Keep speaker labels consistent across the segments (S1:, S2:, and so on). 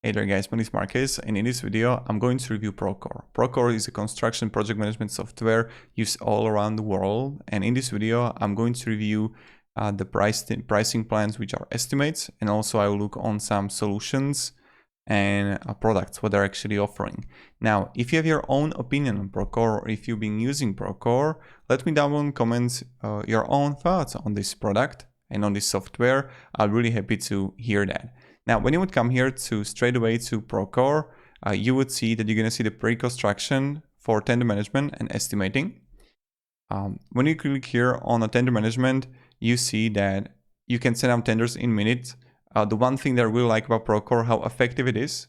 S1: Hey there guys, my name is Marcus, and in this video I'm going to review Procore. Procore is a construction project management software used all around the world, and in this video I'm going to review the pricing plans, which are estimates, and also I will look on some solutions and products, what they're actually offering. Now, if you have your own opinion on Procore, or if you've been using Procore, let me down in the comments your own thoughts on this product and on this software. I'm really happy to hear that. Now, when you would come here to straight away to Procore, you would see that you're going to see the pre-construction for tender management and estimating. When you click here on a tender management, you see that you can send out tenders in minutes. The one thing that I really like about Procore, how effective it is.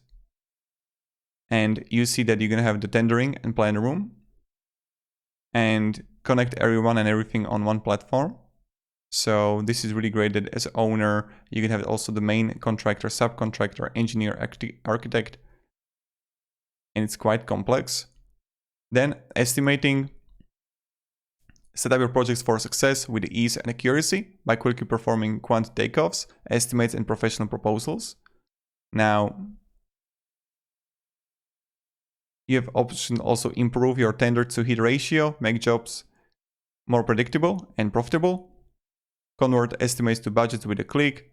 S1: And you see that you're going to have the tendering and planner room and connect everyone and everything on one platform. So this is really great that as owner, you can have also the main contractor, subcontractor, engineer, architect, and it's quite complex. Then estimating, set up your projects for success with ease and accuracy by quickly performing quantity takeoffs, estimates, and professional proposals. Now, you have option also improve your tender to hit ratio, make jobs more predictable and profitable. Convert estimates to budgets with a click,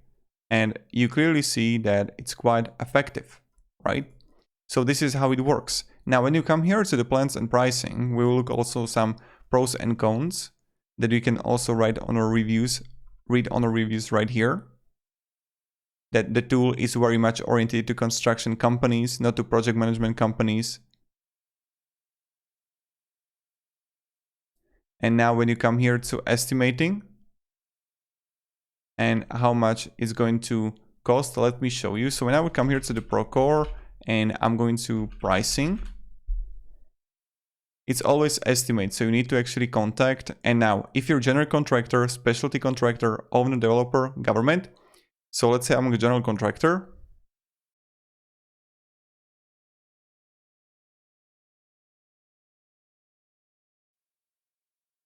S1: and you clearly see that it's quite effective, right? So this is how it works. Now, when you come here to the plans and pricing, we will look also some pros and cons that you can also read on our reviews right here. That the tool is very much oriented to construction companies, not to project management companies. And now when you come here to estimating, and how much it's going to cost, let me show you. So when I would come here to the Procore and I'm going to pricing, it's always estimate. So you need to actually contact. And now if you're general contractor, specialty contractor, owner, developer, government. So let's say I'm a general contractor.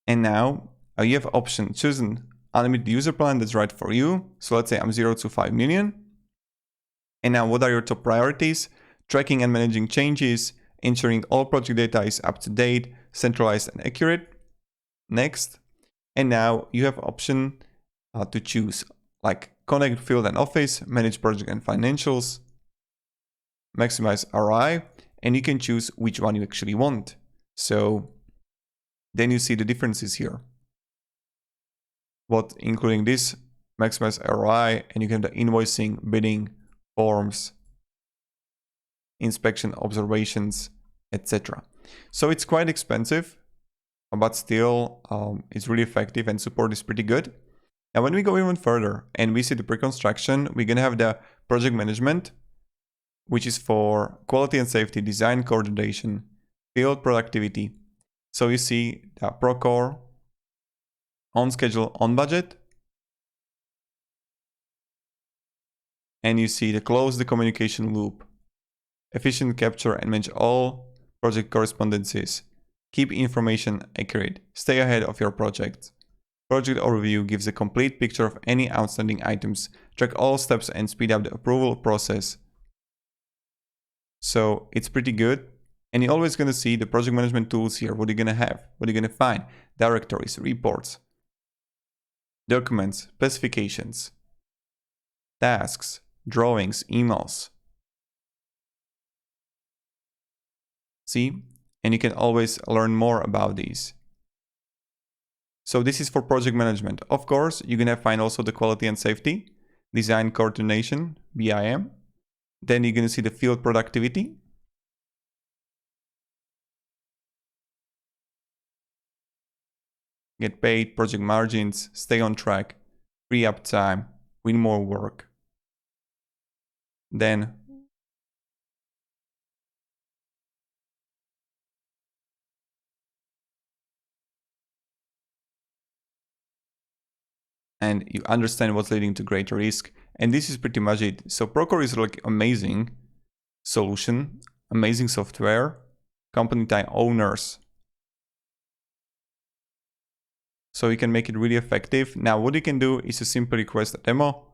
S1: And now you have option chosen unlimited user plan that's right for you. So let's say I'm 0 to 5 million. And now what are your top priorities? Tracking and managing changes, ensuring all project data is up to date, centralized and accurate. Next. And now you have option to choose like connect field and office, manage project and financials, maximize ROI, and you can choose which one you actually want. So then you see the differences here. What including this, maximize ROI, and you can have the invoicing, bidding, forms, inspection, observations, etc. So it's quite expensive, but still it's really effective and support is pretty good. Now when we go even further and we see the pre-construction, we're gonna have the project management, which is for quality and safety, design coordination, field productivity. So you see the Procore, on schedule, on budget. And you see the close the communication loop, efficient capture and manage all project correspondences, keep information accurate, stay ahead of your project. Project overview gives a complete picture of any outstanding items, track all steps and speed up the approval process. So it's pretty good. And you're always going to see the project management tools here. What you're going to have, what you're going to find, directories, reports, documents, specifications, tasks, drawings, emails. See? And you can always learn more about these. So this is for project management. Of course, you're going to find also the quality and safety, design coordination, BIM. Then you're going to see the field productivity. Get paid, project margins, stay on track, free up time, win more work. Then and you understand what's leading to greater risk. And this is pretty much it. So Procore is like amazing solution, amazing software, company time owners. So you can make it really effective. Now what you can do is to simply request a demo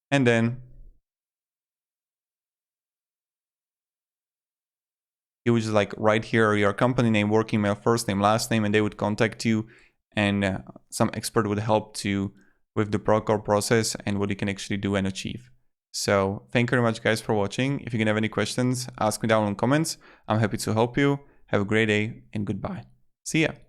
S1: and then you would just like write here your company name, work email, first name, last name, and they would contact you, and some expert would help to with the Procore process and what you can actually do and achieve. So thank you very much, guys, for watching. If you can have any questions, ask me down in the comments. I'm happy to help you. Have a great day and goodbye. See ya.